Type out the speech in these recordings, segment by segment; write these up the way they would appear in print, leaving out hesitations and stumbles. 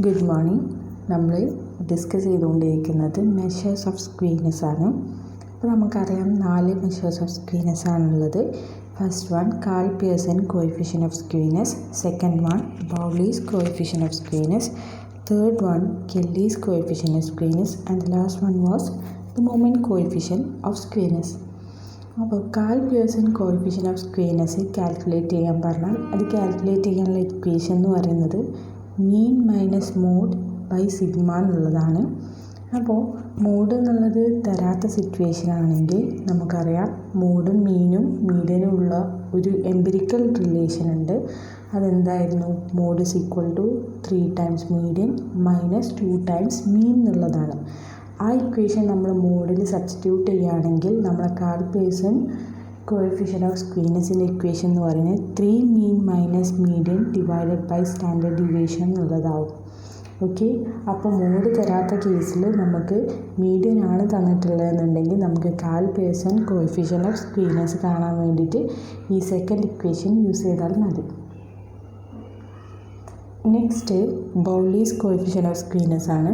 Good morning. നമ്മൾ discuss ചെയ്തുകൊണ്ടിരിക്കുന്നത് measures of skewness ആണ്. അപ്പോൾ നമുക്കറിയാം 4 മെഷേഴ്സ് ഓഫ് സ്ക്വീനെസ് ആണുള്ളത്. First one Karl Pearson coefficient of skewness, second one Bowley's coefficient of skewness, third one Kelly's coefficient of squareness, and the last one was the moment coefficient of squareness. അപ്പോൾ Karl Pearson coefficient of squareness calculate ചെയ്യാൻ പറഞ്ഞാൽ അത് calculate ചെയ്യാനുള്ള equation എന്ന് പറയുന്നത് mean minus mode by sigma എന്നുള്ളതാണ്. അപ്പോൾ mode എന്നുള്ളത് തരാത്ത സിറ്റുവേഷൻ ആണെങ്കിൽ നമുക്കറിയാം മോഡും മീനും മീഡിയനും ഉള്ള ഒരു എംപിരിക്കൽ റിലേഷൻ ഉണ്ട്. അതെന്തായിരുന്നു? Mode is equal to 3 times median minus 2 times mean എന്നുള്ളതാണ്. ആ ഇക്വേഷൻ നമ്മൾ മോഡിൽ സബ്സ്റ്റിറ്റ്യൂട്ട് ചെയ്യുകയാണെങ്കിൽ നമ്മളെ കാൾ പിയേഴ്സൺ കോഎഫിഷ്യൻ്റ് ഓഫ് സ്ക്വയർനെസ്സിൻ്റെ ഇക്വേഷൻ എന്ന് പറയുന്നത് 3 mean minus median divided by standard deviation എന്നുള്ളതാവും. ഓക്കെ, അപ്പോൾ മോഡ് തരാത്ത കേസിൽ നമുക്ക് മീഡിയൻ ആണ് തന്നിട്ടുള്ളതെന്നുണ്ടെങ്കിൽ നമുക്ക് Karl Pearson coefficient of skewness കാണാൻ വേണ്ടിയിട്ട് ഈ സെക്കൻഡ് ഇക്വേഷൻ യൂസ് ചെയ്താൽ മതി. Next Bowley's coefficient of squareness ആണ്.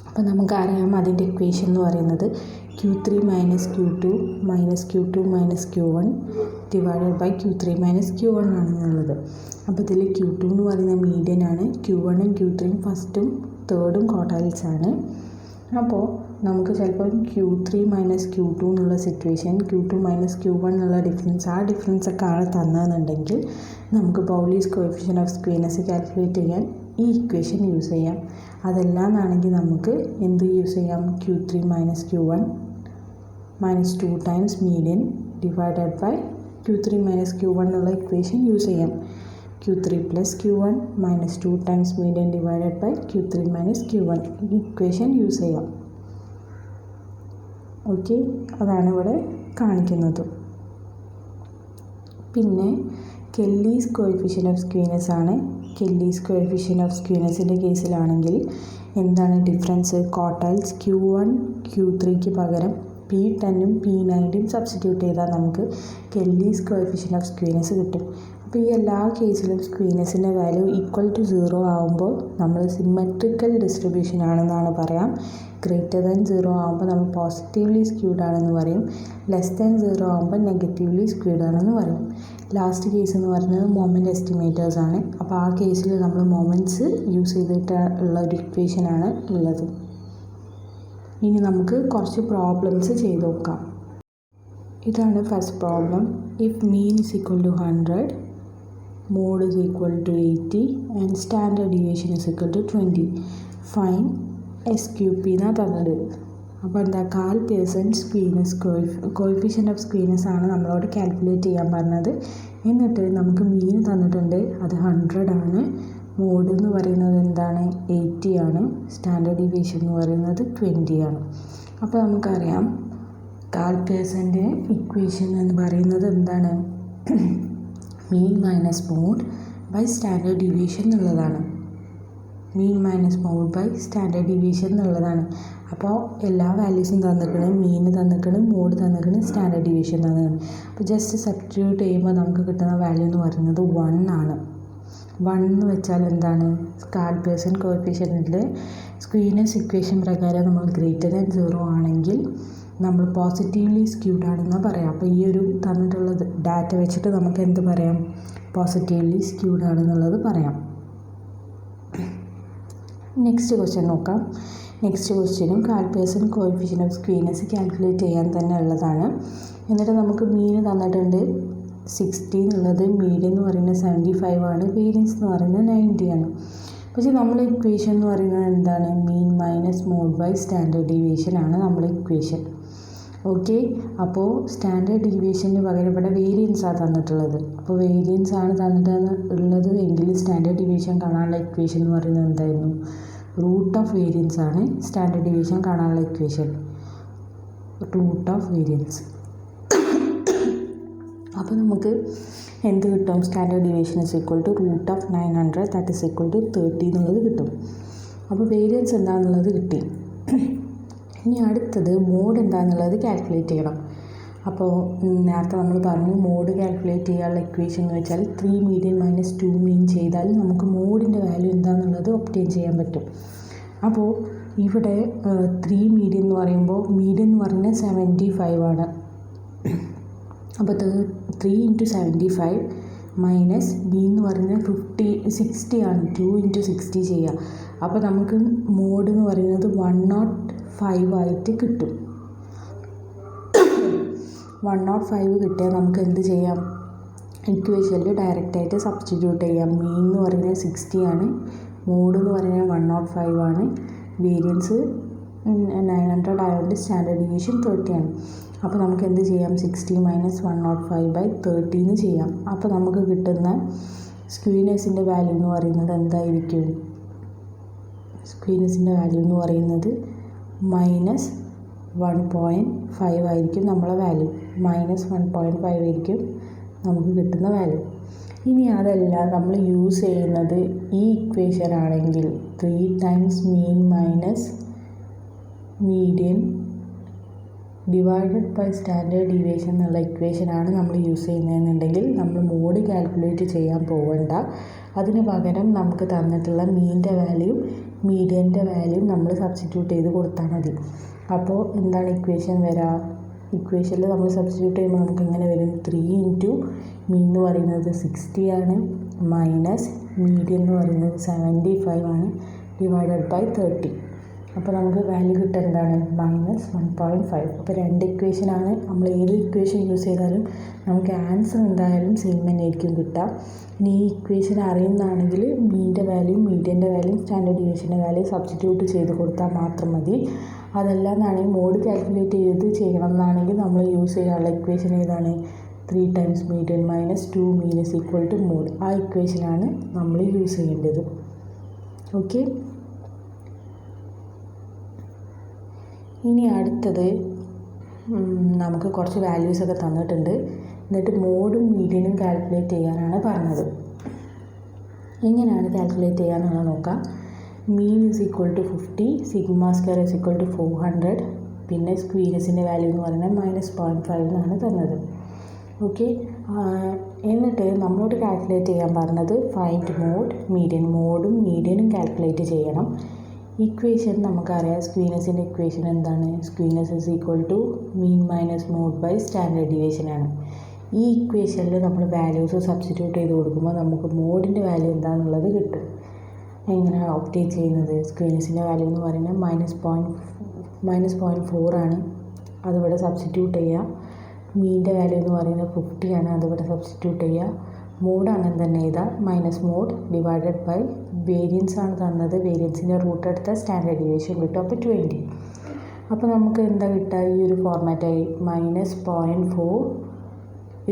അപ്പോൾ നമുക്കറിയാം അതിൻ്റെ ഇക്വേഷൻ എന്ന് പറയുന്നത് Q3 minus Q2 minus Q2 minus Q1 divided by Q3 minus Q1 ആണെന്നുള്ളത്. അപ്പോൾ ഇതിൽ Q2 എന്ന് പറയുന്ന മീഡിയൻ ആണ്, Q1ഉം Q3യും ഫസ്റ്റും തേർഡും ക്വാർട്ടൈൽസ് ആണ്. അപ്പോൾ നമുക്ക് ചിലപ്പോൾ Q3 മൈനസ് Q2 എന്നുള്ള സിറ്റുവേഷൻ, Q2 മൈനസ് Q1 എന്നുള്ള ഡിഫറൻസ്, ആ ഡിഫറൻസ് ഒക്കെ ആണ് തന്നതെന്നുണ്ടെങ്കിൽ നമുക്ക് ബൗളീസ് കോഎഫിഷ്യൻ്റ് ഓഫ് സ്ക്വയർനെസ് കാൽക്കുലേറ്റ് ചെയ്യാൻ ഈ ഇക്വേഷൻ യൂസ് ചെയ്യാം. അതല്ലാന്നാണെങ്കിൽ നമുക്ക് എന്ത് യൂസ് ചെയ്യാം? Q3 minus Q1 minus 2 times median divided by Q3 minus Q1 എന്നുള്ള ഇക്വേഷൻ യൂസ് ചെയ്യാം. Q3 plus Q1 minus 2 times median divided by Q3 minus Q1 ഈ equation use ചെയ്യാം. ഓക്കെ, അതാണ് ഇവിടെ കാണിക്കുന്നത്. പിന്നെ കെല്ലീസ് കോഎഫിഷ്യൻ്റ് ഓഫ് സ്ക്വയർനെസ് ആണ്. Kelly's coefficient of സ്ക്വയർനെസ്സിൻ്റെ കേസിലാണെങ്കിൽ എന്താണ് ഡിഫറൻസ്? ക്വാർട്ടൈൽസ് Q1 Q3ക്ക് പകരം P10ഉം P9ഉം സബ്സ്റ്റിറ്റ്യൂട്ട് ചെയ്താൽ നമുക്ക് കെല്ലീസ് കോഎഫിഷ്യൻ്റ് ഓഫ് സ്ക്വയർനെസ് കിട്ടും. അപ്പോൾ ഈ എല്ലാ കേസിലും സ്ക്വയർനെസ്സിൻ്റെ വാല്യൂ ഈക്വൽ ടു 0 ആകുമ്പോൾ നമ്മൾ സിമെട്രിക്കൽ ഡിസ്ട്രിബ്യൂഷൻ ആണെന്നാണ് പറയാം. ഗ്രേറ്റർ ദാൻ 0 ആകുമ്പോൾ നമ്മൾ പോസിറ്റീവ്ലി സ്ക്യൂഡ് ആണെന്ന് പറയും. ലെസ് ദാൻ 0 ആകുമ്പോൾ നെഗറ്റീവ്ലി സ്ക്യൂഡ് ആണെന്ന് പറയും. ലാസ്റ്റ് കേസ് എന്ന് പറയുന്നത് മൊമെൻറ്റ് എസ്റ്റിമേറ്റേഴ്സ് ആണ്. അപ്പോൾ ആ കേസിൽ നമ്മൾ മൊമെൻറ്റ്സ് യൂസ് ചെയ്തിട്ടുള്ള ഒരു ഇക്വേഷനാണ് ഉള്ളത്. ഇനി നമുക്ക് കുറച്ച് പ്രോബ്ലംസ് ചെയ്ത് നോക്കാം. ഇതാണ് first problem. If mean is equal to 100, mode is equal to 80 and standard deviation is equal to 20. Fine SQP എന്നാണ് തന്നത്. അപ്പോൾ എന്താ? Karl Pearson squareness coefficient of squareness ആണ് നമ്മളോട് കാൽക്കുലേറ്റ് ചെയ്യാൻ പറഞ്ഞത്. എന്നിട്ട് നമുക്ക് മീൻ തന്നിട്ടുണ്ട്, അത് 100 ആണ്. മോഡ് എന്ന് പറയുന്നത് എന്താണ്? 80 ആണ്. സ്റ്റാൻഡേർഡ് ഡീവിയേഷൻ എന്ന് പറയുന്നത് 20 ആണ്. അപ്പോൾ നമുക്കറിയാം കാൾ പിയേഴ്സൻ്റെ ഇക്വേഷൻ എന്ന് പറയുന്നത് എന്താണ്? Mean minus mode by standard deviation എന്നുള്ളതാണ്. Mean minus mode by standard deviation എന്നുള്ളതാണ്. അപ്പോൾ എല്ലാ വാല്യൂസും തന്നിക്കണം. മീൻ തന്നിക്കണം, മോഡ് തന്നിക്കണം, സ്റ്റാൻഡേർഡ് ഡീവിയേഷൻ തന്നിക്കണം. അപ്പോൾ ജസ്റ്റ് സബ്സ്റ്റിറ്റ്യൂട്ട് ചെയ്യുമ്പോൾ നമുക്ക് കിട്ടുന്ന വാല്യൂ എന്ന് പറയുന്നത് 1 ആണ്. 1 എന്ന് വെച്ചാൽ എന്താണ്? കാൾ പിയേഴ്സൺ കോഎഫിഷ്യൻ്റിലെ സ്ക്വയർനെസ് ഇക്വേഷൻ പ്രകാരം നമ്മൾ ഗ്രേറ്റർ ദാൻ 0 ആണെങ്കിൽ നമ്മൾ പോസിറ്റീവ്ലി സ്ക്യൂഡ് ആണെന്നാണ് പറയാം. അപ്പോൾ ഈ ഒരു തന്നിട്ടുള്ള ഡാറ്റ വെച്ചിട്ട് നമുക്ക് എന്ത് പറയാം? പോസിറ്റീവ്ലി സ്ക്യൂഡ് ആണെന്നുള്ളത് പറയാം. നെക്സ്റ്റ് ക്വസ്റ്റ്യൻ നോക്കാം. നെക്സ്റ്റ് ക്വസ്റ്റ്യനും Karl Pearson coefficient of squareness calculate ചെയ്യാൻ തന്നെ ഉള്ളതാണ്. എന്നിട്ട് നമുക്ക് മീൻ തന്നിട്ടുണ്ട് 60 എന്നുള്ളത്, മീഡിയൻ എന്ന് പറയുന്നത് 75 ആണ്, വേരിയൻസ് എന്ന് പറയുന്നത് 90 ആണ്. പക്ഷേ നമ്മളെ ഇക്വേഷൻ എന്ന് പറയുന്നത് എന്താണ്? Mean minus mode by standard deviation ആണ് നമ്മളെ ഇക്വേഷൻ. ഓക്കെ, അപ്പോൾ സ്റ്റാൻഡേർഡ് ഡീവിയേഷന് പകരം ഇവിടെ വേരിയൻസാണ് തന്നിട്ടുള്ളത്. അപ്പോൾ വേരിയൻസ് ആണ് തന്നിട്ടുള്ളത് എങ്കിൽ സ്റ്റാൻഡേർഡ് ഡീവിയേഷൻ കാണാനുള്ള ഇക്വേഷൻ എന്ന് പറയുന്നത് എന്തായിരുന്നു? റൂട്ട് ഓഫ് വേരിയൻസ് ആണ് സ്റ്റാൻഡേർഡ് ഡീവിയേഷൻ കാണാനുള്ള ഇക്വേഷൻ, റൂട്ട് ഓഫ് വേരിയൻസ്. അപ്പോൾ നമുക്ക് എന്ത് കിട്ടും? Standard deviation is equal to root of 900 that is equal to 30 എന്നുള്ളത് കിട്ടും. അപ്പോൾ വേരിയൻസ് എന്താണെന്നുള്ളത് കിട്ടി. ഇനി അടുത്തത് മോഡ് എന്താണെന്നുള്ളത് കാൽക്കുലേറ്റ് ചെയ്യണം. അപ്പോൾ നേരത്തെ നമ്മൾ പറഞ്ഞു മോഡ് കാൽക്കുലേറ്റ് ചെയ്യാനുള്ള ഇക്വേഷൻ എന്ന് വെച്ചാൽ 3 മീഡിയൻ മൈനസ് 2 മീൻ ചെയ്താൽ നമുക്ക് മോഡിൻ്റെ വാല്യൂ എന്താണെന്നുള്ളത് എന്നുള്ളത് ഒബ്റ്റെയിൻ ചെയ്യാൻ പറ്റും. അപ്പോൾ ഇവിടെ 3 മീഡിയൻ എന്ന് പറയുമ്പോൾ മീഡിയൻ എന്ന് പറയുന്നത് 75 ആണ്. അപ്പോൾ 3 × 75 മൈനസ് ബി എന്ന് പറയുന്നത് 60 ആണ്. 2 × 60 ചെയ്യുക. അപ്പോൾ നമുക്ക് മോഡ് എന്ന് പറയുന്നത് 105 ആയിട്ട് കിട്ടും. 105 കിട്ടിയാൽ നമുക്ക് എന്ത് ചെയ്യാം, ഇക്വേഷനിൽ ഡയറക്റ്റായിട്ട് സബ്സ്റ്റിറ്റ്യൂട്ട് ചെയ്യാം. മീൻ എന്ന് പറയുന്നത് 60 ആണ്, മോഡ് എന്ന് പറയുന്നത് 105 ആണ്, വേരിയൻസ് 900 ആയതുകൊണ്ട് സ്റ്റാൻഡേർഡ് ഡീവിയേഷൻ 30 ആണ്. അപ്പോൾ നമുക്ക് എന്ത് ചെയ്യാം, 60 - 105/30 എന്ന് ചെയ്യാം. അപ്പോൾ നമുക്ക് കിട്ടുന്ന സ്ക്വീനെസ്സിൻ്റെ വാല്യൂ എന്ന് പറയുന്നത് എന്തായിരിക്കും, സ്ക്വീനെസ്സിൻ്റെ വാല്യൂ എന്ന് പറയുന്നത് -1.5 ആയിരിക്കും നമ്മളെ വാല്യൂ. -1.5 ആയിരിക്കും നമുക്ക് കിട്ടുന്ന വാല്യൂ. ഇനി അതല്ല നമ്മൾ യൂസ് ചെയ്യുന്നത് ഈ ഇക്വേഷൻ ആണെങ്കിൽ 3 times mean minus median divided by standard deviation എന്നുള്ള ഇക്വേഷനാണ് നമ്മൾ യൂസ് ചെയ്യുന്നതെന്നുണ്ടെങ്കിൽ നമ്മൾ മോഡ് കാൽക്കുലേറ്റ് ചെയ്യാൻ പോകണ്ട. അതിന് പകരം നമുക്ക് തന്നിട്ടുള്ള മീൻ്റെ വാല്യൂ മീഡിയൻ്റെ വാല്യൂ നമ്മൾ സബ്സ്റ്റിറ്റ്യൂട്ട് ചെയ്ത് കൊടുത്താൽ മതി. അപ്പോൾ എന്താണ് ഇക്വേഷൻ വരിക, ഇക്വേഷനിൽ നമ്മൾ സബ്സ്റ്റിറ്റ്യൂട്ട് ചെയ്യുമ്പോൾ നമുക്ക് എങ്ങനെ വരും, 3 × മീൻ എന്ന് പറയുന്നത് 60 ആണ്, മൈനസ് മീഡിയൻ എന്ന് പറയുന്നത് 75 ആണ്, ഡിവൈഡഡ് ബൈ 30. അപ്പോൾ നമുക്ക് വാല്യൂ കിട്ടുക എന്താണ്, -1.5. അപ്പോൾ 2 ഇക്വേഷനാണ്. നമ്മൾ ഏത് ഇക്വേഷൻ യൂസ് ചെയ്താലും നമുക്ക് ആൻസർ എന്തായാലും സെയിം തന്നെ ആയിരിക്കും കിട്ടുക. ഇനി ഈ ഇക്വേഷൻ അറിയുന്നതാണെങ്കിൽ മീൻ്റെ വാല്യൂ മീഡിയൻ്റെ വാല്യൂ സ്റ്റാൻഡേർഡ് ഡീവിയേഷൻ്റെ വാല്യൂ സബ്സ്റ്റിറ്റ്യൂട്ട് ചെയ്ത് കൊടുത്താൽ മാത്രം മതി. അതല്ലാന്നാണെങ്കിൽ മോഡ് കാൽക്കുലേറ്റ് ചെയ്ത് ചെയ്യണം എന്നാണെങ്കിൽ നമ്മൾ യൂസ് ചെയ്യാനുള്ള ഇക്വേഷൻ ഏതാണ്, 3 times median minus 2 mean is equal to mode. ആ ഇക്വേഷനാണ് നമ്മൾ യൂസ് ചെയ്യേണ്ടത്. ഓക്കെ, ഇനി അടുത്തത് നമുക്ക് കുറച്ച് വാല്യൂസൊക്കെ തന്നിട്ടുണ്ട്. എന്നിട്ട് മോഡും മീഡിയനും കാൽക്കുലേറ്റ് ചെയ്യാനാണ് പറഞ്ഞത്. എങ്ങനെയാണ് കാൽക്കുലേറ്റ് ചെയ്യാന്നുള്ളത് നോക്കാം. Mean is equal to 50, sigma square is equal to 400, പിന്നെ സ്ക്വീനസിൻ്റെ വാല്യൂ എന്ന് പറയുന്നത് -0.5 എന്നാണ് തന്നത്. ഓക്കെ, എന്നിട്ട് നമ്മളോട് കാൽക്കുലേറ്റ് ചെയ്യാൻ പറഞ്ഞത് ഫൈൻഡ് മോഡ് മീഡിയൻ, മോഡും മീഡിയനും കാൽക്കുലേറ്റ് ചെയ്യണം. ഇക്വേഷൻ നമുക്കറിയാം, സ്ക്വീനസിൻ്റെ ഇക്വേഷൻ എന്താണ്, skewness is equal to mean minus mode by standard deviation ആണ്. ഈ ഇക്വേഷനിൽ നമ്മൾ വാല്യൂസ് സബ്സ്റ്റിറ്റ്യൂട്ട് ചെയ്ത് കൊടുക്കുമ്പോൾ നമുക്ക് മോഡിൻ്റെ വാല്യൂ എന്താണെന്നുള്ളത് കിട്ടും. എങ്ങനെയാണ് ഒബ്റ്റെയിൻ ചെയ്യുന്നത്, സ്ക്വീനസിൻ്റെ വാല്യൂ എന്ന് പറയുന്നത് -0.4 ആണ്, അതിവിടെ സബ്സ്റ്റിറ്റ്യൂട്ട് ചെയ്യുക. മീൻ്റെ വാല്യൂ എന്ന് പറയുന്നത് 50 ആണ്, അതിവിടെ സബ്സ്റ്റിറ്റ്യൂട്ട് ചെയ്യുക. മോഡ് അങ്ങനെ തന്നെ എഴുതാം, minus mode divided by variance ആണ് തന്നത്, വേരിയൻസിൻ്റെ റൂട്ട് എടുത്ത സ്റ്റാൻഡേർഡ് ഡീവിയേഷൻ കിട്ടും. അപ്പോൾ 20. അപ്പോൾ നമുക്ക് എന്താ കിട്ടുക, ഈ ഒരു ഫോർമാറ്റായി -0.4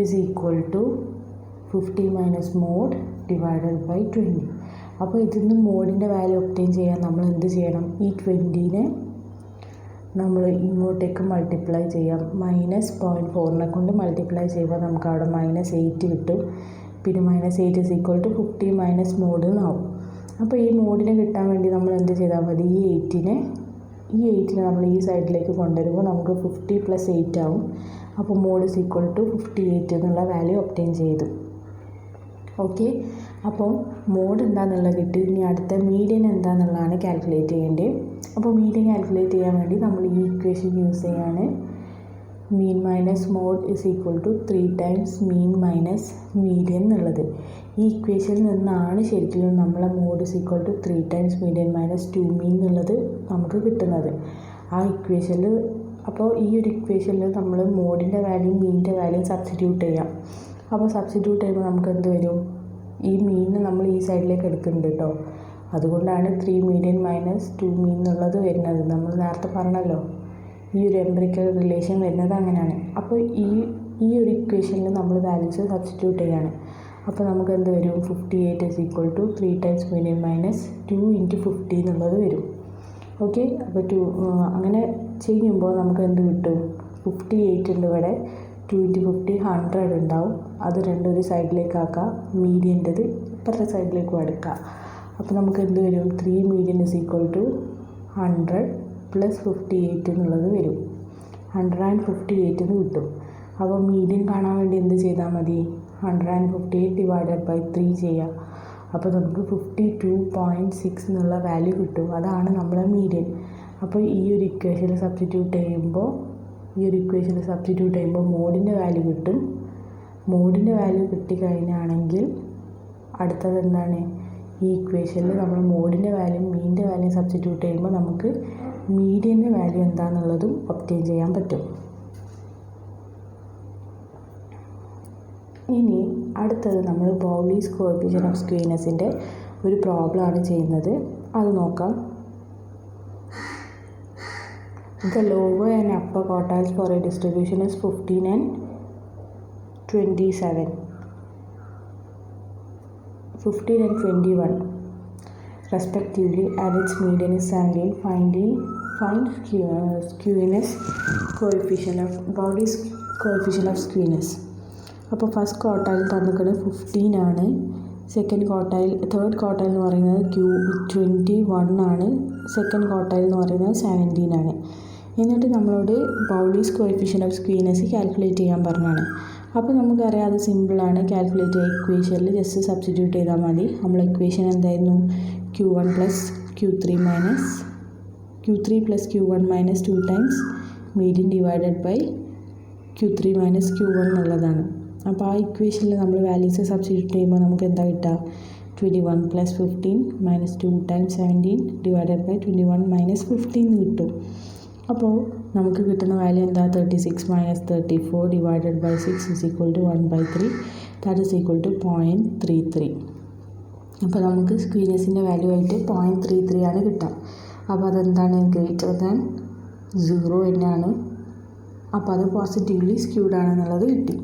is equal to 50 minus mode divided by 20. അപ്പോൾ ഇതിൽ നിന്ന് മോഡിൻ്റെ വാല്യൂ ഒബ്റ്റെയിൻ ചെയ്യാൻ നമ്മൾ എന്ത് ചെയ്യണം, ഈ 20നെ നമ്മൾ ഇങ്ങോട്ടേക്ക് മൾട്ടിപ്ലൈ ചെയ്യാം. -0.4നെ കൊണ്ട് മൾട്ടിപ്ലൈ ചെയ്യുമ്പോൾ നമുക്ക് അവിടെ -8 കിട്ടും. പിന്നെ -8 is equal to 50 minus mode എന്നാവും. അപ്പോൾ ഈ മോഡിനെ കിട്ടാൻ വേണ്ടി നമ്മൾ എന്ത് ചെയ്താൽ മതി, ഈ 8നെ നമ്മൾ ഈ സൈഡിലേക്ക് കൊണ്ടുവരുമ്പോൾ നമുക്ക് 50 + 8 ആവും. അപ്പോൾ മോഡ് ഇസ് ഈക്വൽ ടു 58 എന്നുള്ള വാല്യൂ ഒബ്റ്റെയിൻ ചെയ്തു. ഓക്കെ, അപ്പോൾ മോഡ് എന്താണെന്നുള്ളത് കിട്ടി. ഇനി അടുത്ത മീഡിയൻ എന്താണെന്നുള്ളതാണ് കാൽക്കുലേറ്റ് ചെയ്യേണ്ടത്. അപ്പോൾ മീഡിയൻ കാൽക്കുലേറ്റ് ചെയ്യാൻ വേണ്ടി നമ്മൾ ഈ ഇക്വേഷൻ യൂസ് ചെയ്യാണ്. Mean minus mode is equal to 3 times mean minus median എന്നുള്ളത്. ഈ ഇക്വേഷനിൽ നിന്നാണ് ശരിക്കും നമ്മളെ mode is equal to 3 times median minus 2 mean എന്നുള്ളത് നമുക്ക് കിട്ടുന്നത്. ആ ഇക്വേഷനിൽ അപ്പോൾ ഈ ഒരു ഇക്വേഷനിൽ നമ്മൾ മോഡിൻ്റെ വാല്യൂ മീനിൻ്റെ വാല്യൂ സബ്സ്റ്റിറ്റ്യൂട്ട് ചെയ്യാം. അപ്പോൾ സബ്സ്റ്റിറ്റ്യൂട്ട് ചെയ്യുമ്പോൾ നമുക്ക് എന്ത് വരും, ഈ മീനിനെ നമ്മൾ ഈ സൈഡിലേക്ക് എടുക്കുന്നുണ്ട് കേട്ടോ. അതുകൊണ്ടാണ് 3 മീഡിയൻ മൈനസ് 2 മീൻ എന്നുള്ളത് വരുന്നത്. നമ്മൾ നേരത്തെ പറഞ്ഞല്ലോ ഈ ഒരു എംപിറിക്കൽ റിലേഷൻ വരുന്നത് അങ്ങനെയാണ്. അപ്പോൾ ഈ ഒരു ഇക്വേഷനിൽ നമ്മൾ വാല്യൂസ് സബ്സ്റ്റിറ്റ്യൂട്ട് ചെയ്യാണ്. അപ്പോൾ നമുക്ക് എന്ത് വരും, 58 is equal to 3 times median minus 2 × 50 എന്നുള്ളത് വരും. ഓക്കെ, അപ്പോൾ അങ്ങനെ ചെയ്യുമ്പോൾ നമുക്ക് എന്ത് കിട്ടും, 58 ഉണ്ട് ഇവിടെ, 2 × 50 100 ഉണ്ടാവും. അത് രണ്ടും ഒരു സൈഡിലേക്ക് ആക്കുക, മീഡിയൻ്റെത് ഇപ്പുറത്തെ സൈഡിലേക്ക് എടുക്കുക. അപ്പോൾ നമുക്ക് എന്ത് വരും, 3 മീഡിയൻ ഇസ് ഈക്വൽ ടു 100 + 58 എന്നുള്ളത് വരും. 158 എന്ന് കിട്ടും. അപ്പോൾ മീഡിയൻ കാണാൻ വേണ്ടി എന്ത് ചെയ്താൽ മതി, 158 ഡിവൈഡഡ് ബൈ 3 ചെയ്യുക. അപ്പോൾ നമുക്ക് 52.6 എന്നുള്ള വാല്യൂ കിട്ടും. അതാണ് നമ്മളെ മീഡിയൻ. അപ്പോൾ ഈ ഒരു ഇക്വേഷനിൽ സബ്സ്റ്റിറ്റ്യൂട്ട് ചെയ്യുമ്പോൾ മോഡിൻ്റെ വാല്യൂ കിട്ടും. മോഡിൻ്റെ വാല്യൂ കിട്ടിക്കഴിഞ്ഞാണെങ്കിൽ അടുത്തത് എന്താണ്, ഈ ഇക്വേഷനിൽ നമ്മൾ മോഡിൻ്റെ വാല്യൂ മീനിൻ്റെ വാല്യൂ സബ്സ്റ്റിറ്റ്യൂട്ട് ചെയ്യുമ്പോൾ നമുക്ക് മീഡിയൻ്റെ വാല്യൂ എന്താണെന്നുള്ളതും ഒബ്റ്റെയിൻ ചെയ്യാൻ പറ്റും. ഇനി അടുത്തത് നമ്മൾ ബൗളീസ് കോഎഫിഷ്യന്റ് ഓഫ് സ്ക്യൂനെസ്സിൻ്റെ ഒരു പ്രോബ്ലമാണ് ചെയ്യുന്നത്. അത് നോക്കാം. The lower and upper quartiles for a distribution is 15 and 27. 15 and 21 respectively, and its median is 17. Find skewness coefficient of Bowley's coefficient of skewness. അപ്പോൾ ഫസ്റ്റ് ക്വാർട്ടൈൽ തന്നിട്ട് 15 ആണ്. തേർഡ് ക്വാർട്ടൈൽ എന്ന് പറയുന്നത് 21 ആണ്. സെക്കൻഡ് ക്വാർട്ടൈൽ എന്ന് പറയുന്നത് 17 ആണ്. എന്നിട്ട് നമ്മളോട് ബൗളീസ് കോഎഫിഷ്യന്റ് ഓഫ് സ്ക്യൂനെസ് കാൽക്കുലേറ്റ് ചെയ്യാൻ പറഞ്ഞാണ്. അപ്പോൾ നമുക്കറിയാം അത് സിമ്പിളാണ്. കാൽക്കുലേറ്റ് ചെയ്യുക, ഇക്വേഷനിൽ ജസ്റ്റ് സബ്സ്റ്റിറ്റ്യൂട്ട് ചെയ്താൽ മതി. നമ്മൾ ഇക്വേഷൻ എന്തായിരുന്നു, Q1 plus Q1 minus 2 times median divided by Q3 minus Q1 എന്നുള്ളതാണ്. അപ്പോൾ ആ ഇക്വേഷനിൽ നമ്മൾ വാല്യൂസ് സബ്സ്റ്റിറ്റ്യൂട്ട് ചെയ്യുമ്പോൾ നമുക്ക് എന്താ കിട്ടുക, 21 plus 15 minus 2 times 17 divided by 21 minus 15 കിട്ടും. അപ്പോൾ നമുക്ക് കിട്ടുന്ന വാല്യൂ എന്താ, 36 minus 34 divided by 6 is equal to 1/3, that is equal to 0.33. അപ്പോൾ നമുക്ക് സ്ക്യൂനെസ്സിൻ്റെ വാല്യൂ ആയിട്ട് 0.33 ആണ് കിട്ടുക. അപ്പോൾ അതെന്താണ്, ഗ്രേറ്റർ ദാൻ 0 തന്നെയാണ്. അപ്പോൾ അത് പോസിറ്റീവ്ലി സ്ക്യൂഡ് ആണെന്നുള്ളത് കിട്ടി.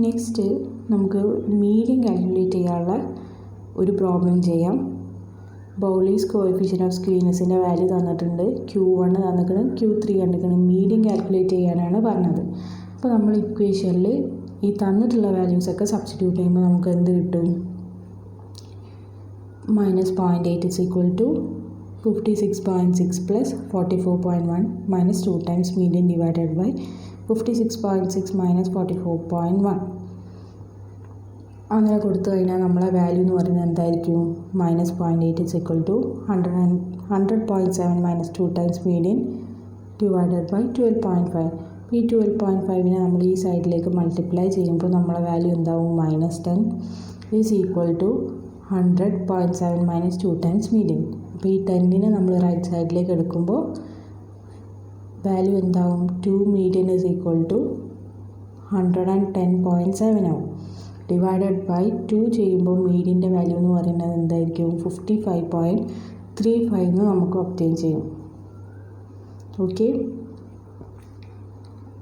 നെക്സ്റ്റ് നമുക്ക് മീഡിയൻ കാൽക്കുലേറ്റ് ചെയ്യാനുള്ള ഒരു പ്രോബ്ലം ചെയ്യാം. ബൗളീസ് കോഎഫിഷ്യന്റ് ഓഫ് സ്ക്യൂനെസ്സിൻ്റെ വാല്യൂ തന്നിട്ടുണ്ട്, Q1 തന്നിട്ടുണ്ട്, Q3 കണ്ടിട്ടുണ്ട്. മീഡിയൻ കാൽക്കുലേറ്റ് ചെയ്യാനാണ് പറഞ്ഞത്. അപ്പോൾ നമ്മൾ ഇക്വേഷനിൽ ഈ തന്നിട്ടുള്ള വാല്യൂസൊക്കെ സബ്സ്റ്റിറ്റ്യൂട്ട് ചെയ്യുമ്പോൾ നമുക്ക് എന്ത് കിട്ടും, -0.8 is equal to 56.6 plus 44.1 minus 2 times median divided by 56.6 minus 44.1. അങ്ങനെ കൊടുത്തു കഴിഞ്ഞാൽ നമ്മളെ വാല്യൂ എന്ന് പറയുന്നത് എന്തായിരിക്കും, -0.8 is equal to 100.7 minus 2 times median divided by 12.5. ഈ 12.5നെ നമ്മൾ ഈ സൈഡിലേക്ക് മൾട്ടിപ്ലൈ ചെയ്യുമ്പോൾ നമ്മളെ വാല്യൂ എന്താവും, -10 is equal to 100.7 minus 2 times median. അപ്പോൾ ഈ 10നെ നമ്മൾ റൈറ്റ് സൈഡിലേക്ക് എടുക്കുമ്പോൾ വാല്യൂ എന്താവും, 2 median is equal to 110.7 ആവും. ഡിവൈഡഡ് ബൈ 2 ചെയ്യുമ്പോൾ മീഡിയൻ്റെ വാല്യൂ എന്ന് പറയുന്നത് എന്തായിരിക്കും, 55.35 എന്ന് നമുക്ക് ഒബ്റ്റെയിൻ ചെയ്യും. ഓക്കെ,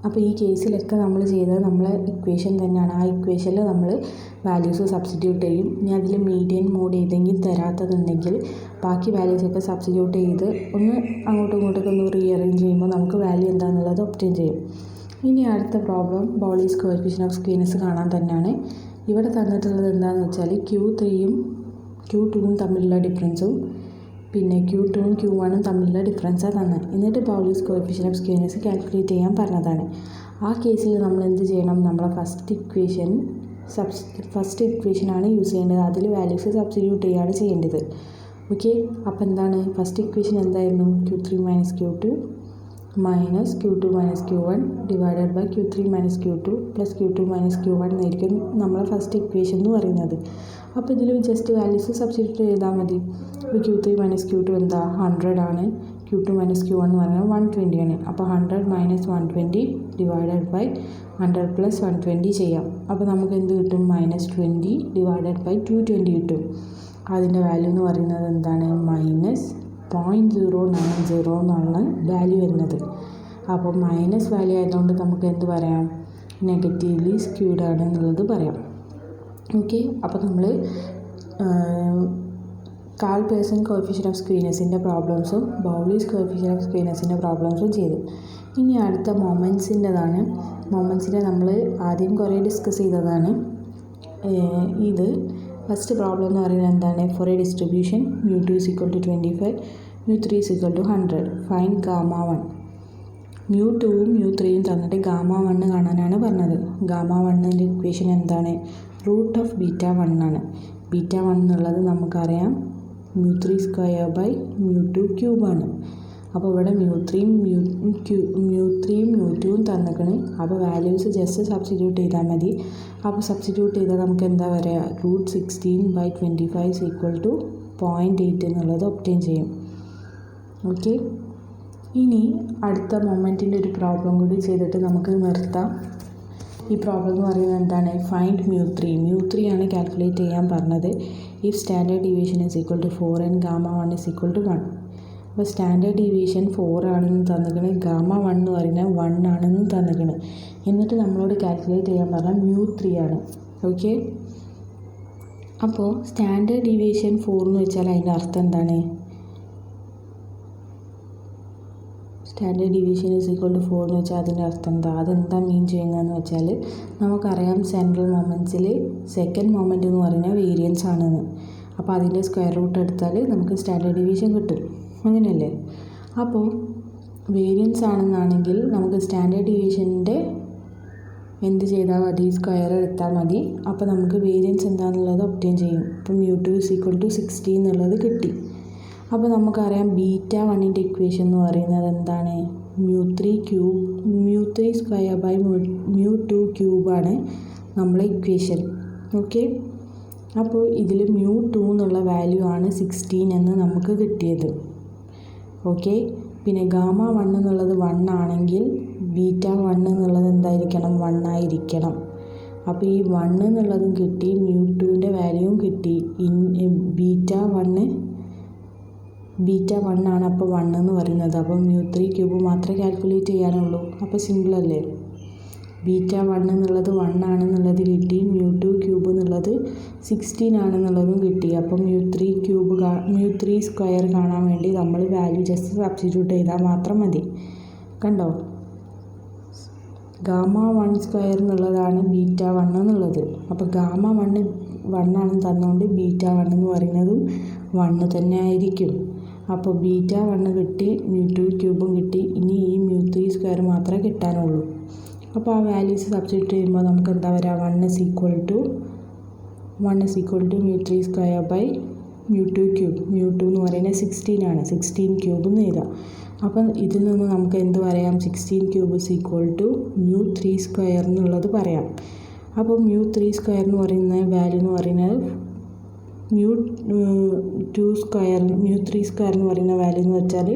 അപ്പോൾ ഈ കേസിലൊക്കെ നമ്മൾ ചെയ്തത് നമ്മളെ ഇക്വേഷൻ തന്നെയാണ്. ആ ഇക്വേഷനിൽ നമ്മൾ വാല്യൂസ് സബ്സ്റ്റിറ്റ്യൂട്ട് ചെയ്യും. ഇനി അതിൽ മീഡിയൻ മോഡ് ഏതെങ്കിലും തരാത്തതുണ്ടെങ്കിൽ ബാക്കി വാല്യൂസൊക്കെ സബ്സ്റ്റിറ്റ്യൂട്ട് ചെയ്ത് ഒന്ന് അങ്ങോട്ടും ഇങ്ങോട്ടൊക്കെ ഒന്ന് റീഅറേഞ്ച് ചെയ്യുമ്പോൾ നമുക്ക് വാല്യൂ എന്താണെന്നുള്ളത് ഒബ്റ്റെയിൻ ചെയ്യും. ഇനി അടുത്ത പ്രോബ്ലം ബൗളീസ് കോഎഫിഷ്യന്റ് ഓഫ് സ്ക്യൂനെസ് കാണാൻ തന്നെയാണ്. ഇവിടെ തന്നിട്ടുള്ളത് എന്താണെന്ന് വെച്ചാൽ Q3യും Q2വും തമ്മിലുള്ള ഡിഫറൻസും പിന്നെ Q2വും Q1നും തമ്മിലുള്ള ഡിഫറൻസാണ് തന്നത്. എന്നിട്ട് ബൗളീസ് കോഎഫിഷ്യന്റ് ഓഫ് സ്ക്യൂനെസ് കാൽക്കുലേറ്റ് ചെയ്യാൻ പറഞ്ഞതാണ്. ആ കേസിൽ നമ്മൾ എന്ത് ചെയ്യണം, നമ്മളെ ഫസ്റ്റ് ഇക്വേഷനാണ് യൂസ് ചെയ്യേണ്ടത്. അതിൽ വാല്യൂസ് സബ്സ്റ്റിറ്റ്യൂട്ട് ചെയ്യുകയാണ് ചെയ്യേണ്ടത്. ഓക്കെ, അപ്പോൾ എന്താണ് ഫസ്റ്റ് ഇക്വേഷൻ എന്തായിരുന്നു, Q3 minus Q2 minus Q2 minus Q1 divided by Q3 minus Q2 plus Q2 minus Q1 എന്നായിരിക്കും നമ്മളെ ഫസ്റ്റ് ഇക്വേഷൻ എന്ന് പറയുന്നത്. അപ്പോൾ ഇതിൽ ജസ്റ്റ് വാല്യൂസ് സബ്സ്റ്റിറ്റ്യൂട്ട് ചെയ്താൽ മതി. ഇപ്പോൾ Q3 minus Q2 എന്താ 100 ആണ്, Q2 minus Q1 എന്ന് പറയുന്നത് 120 ആണ്. അപ്പോൾ 100 minus 120 divided by 100 plus 120 ചെയ്യാം. അപ്പോൾ നമുക്ക് എന്ത് കിട്ടും, -20 divided by 220 കിട്ടും. അതിൻ്റെ വാല്യൂ എന്ന് പറയുന്നത് എന്താണ്, -0.090 എന്നാണ് വാല്യൂ വരുന്നത്. അപ്പോൾ മൈനസ് വാല്യൂ ആയതുകൊണ്ട് നമുക്ക് എന്ത് പറയാം, നെഗറ്റീവ്ലി സ്ക്യൂഡ് ആണ് എന്നുള്ളത് പറയാം. ഓക്കെ, അപ്പോൾ നമ്മൾ കാൾ പേഴ്സൺ കോഎഫിഷ്യന്റ് ഓഫ് സ്ക്യൂനെസ്സിൻ്റെ പ്രോബ്ലംസും ബൗളീസ് കോഎഫിഷ്യന്റ് ഓഫ് സ്ക്യൂനെസ്സിൻ്റെ പ്രോബ്ലംസും ചെയ്തു. ഇനി അടുത്ത മൊമെൻറ്റ്സിൻ്റെതാണ്. മൊമെൻറ്റ്സിനെ നമ്മൾ ആദ്യം കുറേ ഡിസ്കസ് ചെയ്തതാണ്. ഇത് ഫസ്റ്റ് പ്രോബ്ലം എന്ന് പറയുന്നത് എന്താണ്, for a distribution μ2 is equal to 25, μ3 is equal to 100, find γ1. μ2വും μ3യും തന്നിട്ട് γ1 കാണാനാണ് പറഞ്ഞത്. γ1ൻ്റെ ഇക്വേഷൻ എന്താണ്, റൂട്ട് ഓഫ് ബീറ്റ 1 ആണ്. ബീറ്റ 1 എന്നുള്ളത് നമുക്കറിയാം μ3 സ്ക്വയർ ബൈ μ2 ക്യൂബാണ്. അപ്പോൾ ഇവിടെ μ3യും μ2യും തന്നിക്കണ്. അപ്പോൾ വാല്യൂസ് ജസ്റ്റ് സബ്സ്റ്റിറ്റ്യൂട്ട് ചെയ്താൽ മതി. അപ്പോൾ സബ്സ്റ്റിറ്റ്യൂട്ട് ചെയ്താൽ നമുക്ക് എന്താ പറയുക, √16/25 = 0.8 എന്നുള്ളത് ഒബ്റ്റെയിൻ ചെയ്യും. ഓക്കെ, ഇനി അടുത്ത മൊമെൻറ്റിൻ്റെ ഒരു പ്രോബ്ലം കൂടി ചെയ്തിട്ട് നമുക്ക് നിർത്താം. ഈ പ്രോബ്ലം എന്ന് പറയുന്നത് എന്താണ്, ഫൈൻഡ് μ3 ആണ് കാൽക്കുലേറ്റ് ചെയ്യാൻ പറഞ്ഞത്. If standard deviation =4 and Γ1 =1. അപ്പോൾ സ്റ്റാൻഡേർഡ് ഡീവിയേഷൻ 4 ആണെന്ന് തന്നിക്കണ്, Γ1 എന്ന് പറയുന്നത് 1 ആണെന്നും തന്നിക്കണ്. എന്നിട്ട് നമ്മളോട് കാൽക്കുലേറ്റ് ചെയ്യാൻ പറഞ്ഞാൽ μ3 ആണ്. ഓക്കെ, അപ്പോൾ സ്റ്റാൻഡേർഡ് ഡീവിയേഷൻ 4 എന്ന് വെച്ചാൽ അതിൻ്റെ അർത്ഥം എന്താണ്, സ്റ്റാൻഡേർഡ് ഡീവിയേഷൻ =4 എന്ന് വെച്ചാൽ അതിൻ്റെ അർത്ഥം എന്താ, അതെന്താ മീൻ ചെയ്യുന്നതെന്ന് വെച്ചാൽ നമുക്കറിയാം സെൻട്രൽ മൊമെൻറ്റ്സിൽ സെക്കൻഡ് മൊമെൻറ്റ് എന്ന് പറയുന്നത് വേരിയൻസ് ആണെന്ന്. അപ്പോൾ അതിൻ്റെ സ്ക്വയർ റൂട്ട് എടുത്താൽ നമുക്ക് സ്റ്റാൻഡേർഡ് ഡീവിയേഷൻ കിട്ടും, അങ്ങനെയല്ലേ. അപ്പോൾ വേരിയൻസ് ആണെന്നാണെങ്കിൽ നമുക്ക് സ്റ്റാൻഡേർഡ് ഡീവിയേഷൻ്റെ എന്ത് ചെയ്താൽ മതി, സ്ക്വയർ എടുത്താൽ മതി. അപ്പോൾ നമുക്ക് വേരിയൻസ് എന്താണെന്നുള്ളത് ഒബ്റ്റെയിൻ ചെയ്യും. അപ്പോൾ μ2 = 60 എന്നുള്ളത് കിട്ടി. അപ്പോൾ നമുക്കറിയാം ബീറ്റ 1ൻ്റെ ഇക്വേഷൻ എന്ന് പറയുന്നത് എന്താണ്, μ3 സ്ക്വയർ ബൈ μ2 ക്യൂബാണ് നമ്മളെ ഇക്വേഷൻ. ഓക്കെ, അപ്പോൾ ഇതിൽ μ2 എന്നുള്ള വാല്യൂ ആണ് 16 എന്ന് നമുക്ക് കിട്ടിയത്. ഓക്കെ, പിന്നെ Γ1 എന്നുള്ളത് 1 ആണെങ്കിൽ ബീറ്റ 1 എന്നുള്ളത് എന്തായിരിക്കണം, 1 ആയിരിക്കണം. അപ്പോൾ ഈ 1 എന്നുള്ളതും കിട്ടി, μ2ൻ്റെ വാല്യൂവും കിട്ടി. ബീറ്റ 1 ആണ് അപ്പോൾ 1 എന്ന് പറയുന്നത്. അപ്പോൾ μ3 ക്യൂബ് മാത്രമേ കാൽക്കുലേറ്റ് ചെയ്യാനുള്ളൂ. അപ്പോൾ സിമ്പിളല്ലേ, ബീറ്റ 1 എന്നുള്ളത് 1 ആണെന്നുള്ളത് കിട്ടി, μ2 ക്യൂബ് എന്നുള്ളത് 16 ആണെന്നുള്ളതും കിട്ടി. അപ്പം μ3 സ്ക്വയർ കാണാൻ വേണ്ടി നമ്മൾ വാല്യൂ ജസ്റ്റ് സബ്സ്റ്റിറ്റ്യൂട്ട് ചെയ്താൽ മാത്രം മതി. കണ്ടോ, Γ1 സ്ക്വയർ എന്നുള്ളതാണ് ബീറ്റ 1 എന്നുള്ളത്. അപ്പോൾ Γ1 1 ആണെന്ന് തന്നുകൊണ്ട് ബീറ്റ 1 എന്ന് പറയുന്നതും 1 തന്നെ ആയിരിക്കും. അപ്പോൾ ബീറ്റ 1 കിട്ടി, μ2 ക്യൂബും കിട്ടി. ഇനി ഈ μ3 സ്ക്വയർ മാത്രമേ കിട്ടാനുള്ളൂ. അപ്പോൾ ആ വാല്യൂസ് സബ്സ്റ്റിറ്റ്യൂട്ട് ചെയ്യുമ്പോൾ നമുക്ക് എന്താ വരിക, 1 = μ3 സ്ക്വയർ ബൈ μ2 ക്യൂബ്. μ2 എന്ന് പറയുന്നത് 16 ആണ്, 16 ക്യൂബ് എന്ന് എഴുതാം. അപ്പം ഇതിൽ നിന്ന് നമുക്ക് എന്ത് പറയാം, 16 ക്യൂബ് = μ3 സ്ക്വയർ എന്നുള്ളത് പറയാം. അപ്പോൾ μ3 സ്ക്വയർ എന്ന് പറയുന്ന വാല്യൂ എന്ന് പറയുന്നത് μ3 സ്ക്വയർ എന്ന് പറയുന്ന വാല്യൂ എന്ന് വെച്ചാൽ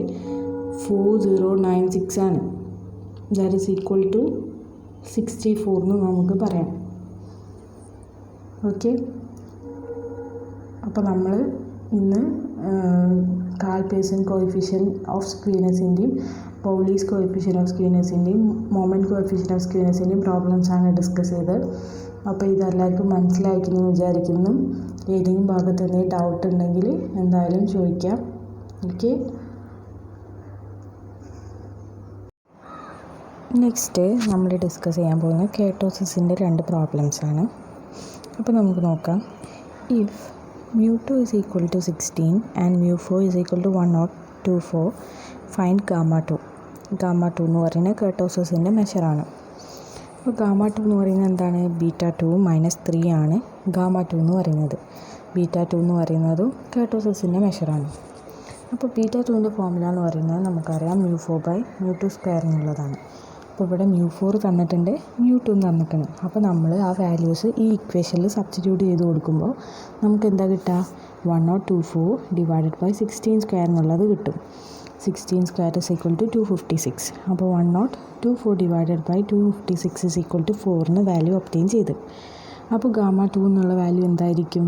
4096 ആണ്. ദാറ്റ് ഈസ് ഈക്വൽ ടു 64 എന്ന് നമുക്ക് പറയാം. ഓക്കെ, അപ്പോൾ നമ്മൾ ഇന്ന് കാൽപേഴ്സൺ കോഎഫിഷ്യൻറ്റ് ഓഫ് സ്ക്വീനസിൻ്റെയും പൗലീസ് കോഎഫിഷ്യൻറ്റ് ഓഫ് സ്ക്വീനസിൻ്റെയും മൊമെൻറ്റ് കോഎഫിഷ്യൻറ്റ് ഓഫ് സ്ക്വീനസിൻ്റെയും പ്രോബ്ലംസാണ് ഡിസ്കസ് ചെയ്തത്. അപ്പോൾ ഇതെല്ലാവർക്കും മനസ്സിലായിരിക്കുമെന്ന് വിചാരിക്കുന്നു. ഏതെങ്കിലും ഭാഗത്ത് എന്തെങ്കിലും ഡൗട്ട് ഉണ്ടെങ്കിൽ എന്തായാലും ചോദിക്കാം. ഓക്കെ, നെക്സ്റ്റ് നമ്മൾ ഡിസ്കസ് ചെയ്യാൻ പോകുന്നത് കേട്ടോസിസിൻ്റെ 2 പ്രോബ്ലംസാണ്. അപ്പോൾ നമുക്ക് നോക്കാം. If μ2 = 16 and μ4 = 1024 find Γ2. Γ2 എന്ന് പറയുന്നത് കേട്ടോസിസിൻ്റെ മെഷറാണ്. അപ്പോൾ Γ2 എന്ന് പറയുന്നത് എന്താണ്, ബീറ്റ 2 - 3 ആണ് Γ2 എന്ന് പറയുന്നത്. ബീറ്റ 2 എന്ന് പറയുന്നതും കേട്ടോസിസിൻ്റെ മെഷറാണ്. അപ്പോൾ ബീറ്റ 2ൻ്റെ ഫോർമുല എന്ന് പറയുന്നത് നമുക്കറിയാം μ4/μ2 സ്ക്വയർ എന്നുള്ളതാണ്. അപ്പോൾ ഇവിടെ μ4 തന്നിട്ടുണ്ട്, μ2 തന്നിട്ടുണ്ട്. അപ്പോൾ നമ്മൾ ആ വാല്യൂസ് ഈ ഇക്വേഷനിൽ സബ്സ്റ്റിറ്റ്യൂട്ട് ചെയ്ത് കൊടുക്കുമ്പോൾ നമുക്ക് എന്താ കിട്ടുക, 1024 / 16 സ്ക്വയർ എന്നുള്ളത് കിട്ടും. 16 സ്ക്വയർ = 256. അപ്പോൾ 1024 / 256 = 4 എന്ന് വാല്യൂ ഒബ്റ്റെയിൻ ചെയ്ത്. അപ്പോൾ Γ2 എന്നുള്ള വാല്യൂ എന്തായിരിക്കും,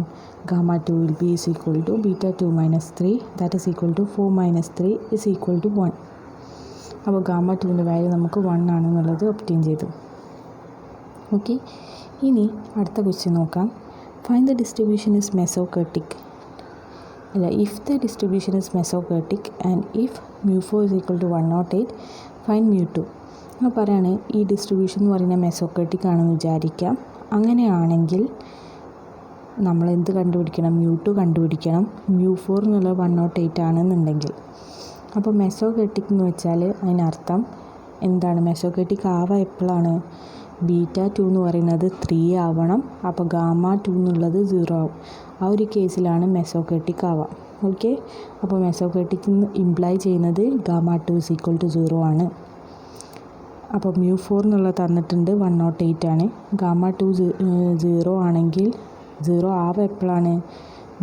Γ2 will be = beta 2 - 3 that is equal to 4 - 3 is equal to 1. അപ്പോൾ Γ2ൻ്റെ വാല്യൂ നമുക്ക് 1 ആണെന്നുള്ളത് ഒബ്റ്റെയിൻ ചെയ്തു. ഓക്കെ, ഇനി അടുത്ത ക്വസ്റ്റ്യൻ നോക്കാം. Find the distribution is mesokurtic. if the distribution is mesokurtic and if μ4 = 108 find μ2. അപ്പോൾ പറയാണ് ഈ ഡിസ്ട്രിബ്യൂഷൻ എന്ന് പറയുന്നത് മെസോകർട്ടിക് ആണെന്ന് വിചാരിക്കാം. അങ്ങനെയാണെങ്കിൽ നമ്മൾ എന്ത് കണ്ടുപിടിക്കണം, μ2 കണ്ടുപിടിക്കണം. μ4 എന്നുള്ളത് 108 ആണെന്നുണ്ടെങ്കിൽ. അപ്പോൾ മെസോകർട്ടിക് എന്ന് വെച്ചാൽ അതിനർത്ഥം എന്താണ്, മെസോകർട്ടിക് ആവുക എപ്പോഴാണ്, β2 എന്ന് പറയുന്നത് 3 ആവണം. അപ്പോൾ γ2 എന്നുള്ളത് 0 ആവും. ആ ഒരു കേസിലാണ് മെസോകേർട്ടിക് ആവുക. ഓക്കെ, അപ്പോൾ മെസോകേർട്ടിക് ഇംപ്ലൈ ചെയ്യുന്നത് γ2 = 0 ആണ്. അപ്പോൾ μ4 എന്നുള്ളത് തന്നിട്ടുണ്ട് 108 ആണ്. γ2 0 ആണെങ്കിൽ 0 ആവുക എപ്പോഴാണ്?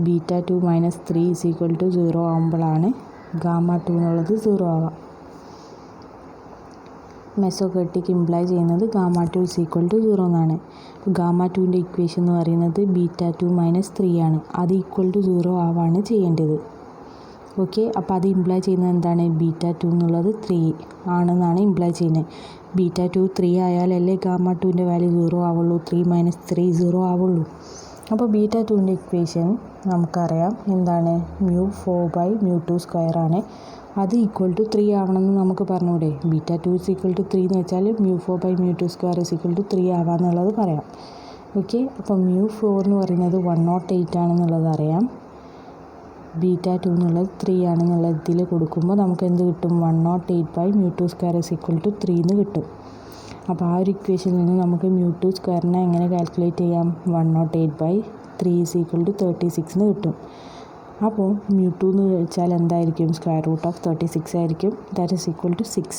β2 - 3 = 0 ആകുമ്പോഴാണ് γ2 എന്നുള്ളത് 0 ആവുക. മെസോകേർട്ടിക് ഇംപ്ലൈ ചെയ്യുന്നത് γ2 = 0 എന്നാണ്. γ2ൻ്റെ ഇക്വേഷൻ എന്ന് പറയുന്നത് β2 - 3 ആണ്. അത് =0 ആവാണ് ചെയ്യേണ്ടത്. ഓക്കെ, അപ്പോൾ അത് ഇംപ്ലൈ ചെയ്യുന്നത് എന്താണ്? β2 എന്നുള്ളത് 3 ആണെന്നാണ് ഇംപ്ലൈ ചെയ്യുന്നത്. β2 3 ആയാലല്ലേ γ2ൻ്റെ വാല്യൂ 0 ആവുള്ളൂ. 3 - 3 0 ആവുള്ളൂ. അപ്പോൾ β2ൻ്റെ ഇക്വേഷൻ നമുക്കറിയാം എന്താണ്? μ4/μ2² ആണ്. അത് =3 ആവണമെന്ന് നമുക്ക് പറഞ്ഞൂടെ? β2 = 3 എന്ന് വെച്ചാൽ μ4/μ2² = 3 ആവാമെന്നുള്ളത് പറയാം. ഓക്കെ, അപ്പോൾ μ4 എന്ന് പറയുന്നത് 108 ആണെന്നുള്ളത് അറിയാം. β2 എന്നുള്ളത് 3 ആണെന്നുള്ളത് ഇതിൽ കൊടുക്കുമ്പോൾ നമുക്ക് എന്ത് കിട്ടും? 108/μ2² = 3 എന്ന് കിട്ടും. അപ്പോൾ ആ ഒരു ഇക്വേഷനിൽ നിന്ന് നമുക്ക് μ2² എങ്ങനെ കാൽക്കുലേറ്റ് ചെയ്യാം? 108/3 = 36 എന്ന് കിട്ടും. അപ്പോൾ μ2 എന്ന് വെച്ചാൽ എന്തായിരിക്കും? √36 ആയിരിക്കും. That is = 6.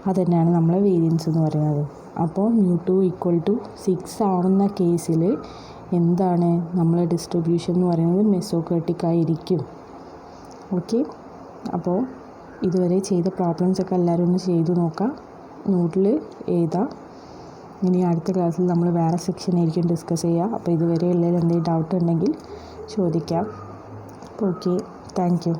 അത് തന്നെയാണ് നമ്മളെ വേരിയൻസ് എന്ന് പറയുന്നത്. അപ്പോൾ μ2 = 6 ആവുന്ന കേസിൽ എന്താണ് നമ്മളെ ഡിസ്ട്രിബ്യൂഷൻ എന്ന് പറയുന്നത്? മെസോകേർട്ടിക് ആയിരിക്കും. ഓക്കെ, അപ്പോൾ ഇതുവരെ ചെയ്ത പ്രോബ്ലംസൊക്കെ എല്ലാവരും ഒന്ന് ചെയ്തു നോക്കാം, നോട്ടിൽ എഴുതാം. ഇനി അടുത്ത ക്ലാസ്സിൽ നമ്മൾ വേറെ സെക്ഷനായിരിക്കും ഡിസ്കസ് ചെയ്യുക. അപ്പോൾ ഇതുവരെ ഉള്ളതിൽ എന്തെങ്കിലും ഡൗട്ട് ഉണ്ടെങ്കിൽ ചോദിക്കാം. Okay, thank you.